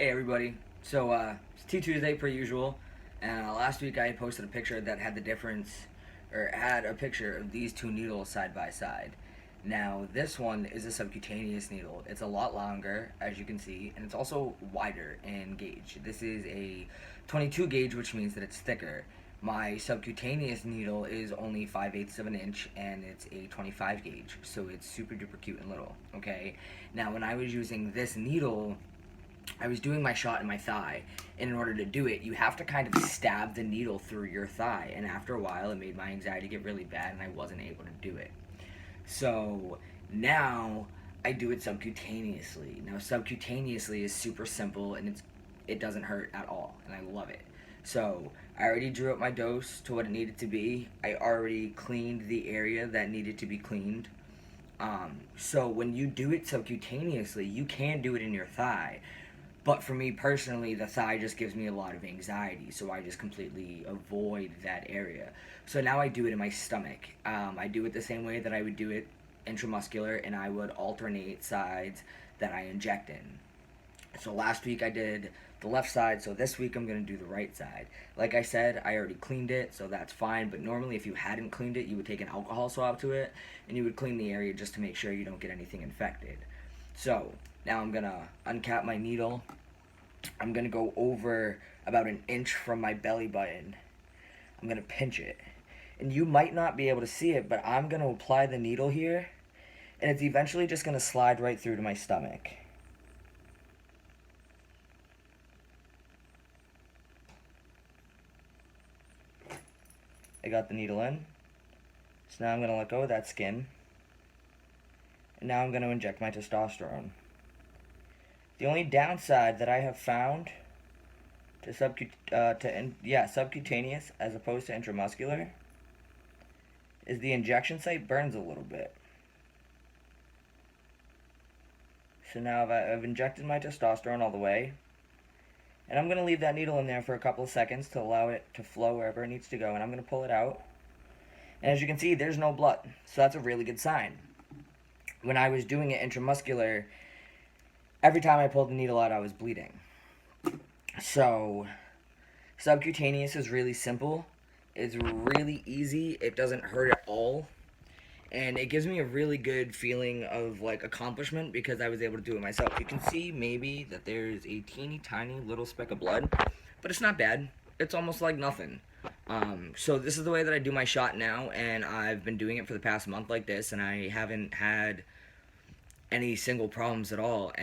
Hey everybody. It's Tea Tuesday per usual, and last week I posted a picture that had the difference, or had a picture of these two needles side by side. Now this one is a subcutaneous needle. It's a lot longer, as you can see, and it's also wider in gauge. This is a 22 gauge, which means that it's thicker. My subcutaneous needle is only 5/8 of an inch, and it's a 25 gauge, so it's super duper cute and little. Okay. Now when I was using this needle, I was doing my shot in my thigh, and in order to do it, you have to kind of stab the needle through your thigh, and after a while, it made my anxiety get really bad, and I wasn't able to do it. So now I do it subcutaneously. Now subcutaneously is super simple, and it doesn't hurt at all, and I love it. So I already drew up my dose to what it needed to be. I already cleaned the area that needed to be cleaned. So when you do it subcutaneously, you can do it in your thigh. But for me personally, the thigh just gives me a lot of anxiety, so I just completely avoid that area. So now I do it in my stomach. I do it the same way that I would do it intramuscular, and I would alternate sides that I inject in. So last week I did the left side, so this week I'm going to do the right side. Like I said, I already cleaned it, so that's fine, but normally if you hadn't cleaned it, you would take an alcohol swab to it, and you would clean the area just to make sure you don't get anything infected. So now I'm going to uncap my needle. I'm going to go over about an inch from my belly button. I'm going to pinch it. And you might not be able to see it, but I'm going to apply the needle here, and it's eventually just going to slide right through to my stomach. I got the needle in. So now I'm going to let go of that skin. And now I'm going to inject my testosterone. The only downside that I have found to subcutaneous as opposed to intramuscular is the injection site burns a little bit. So now I've injected my testosterone all the way. And I'm going to leave that needle in there for a couple of seconds to allow it to flow wherever it needs to go. And I'm going to pull it out. And as you can see, there's no blood. So that's a really good sign. When I was doing it intramuscular, every time I pulled the needle out, I was bleeding. So subcutaneous is really simple. It's really easy. It doesn't hurt at all. And it gives me a really good feeling of like accomplishment because I was able to do it myself. You can see maybe that there's a teeny tiny little speck of blood, but it's not bad. It's almost like nothing. So this is the way that I do my shot now, and I've been doing it for the past month like this, and I haven't had any single problems at all. And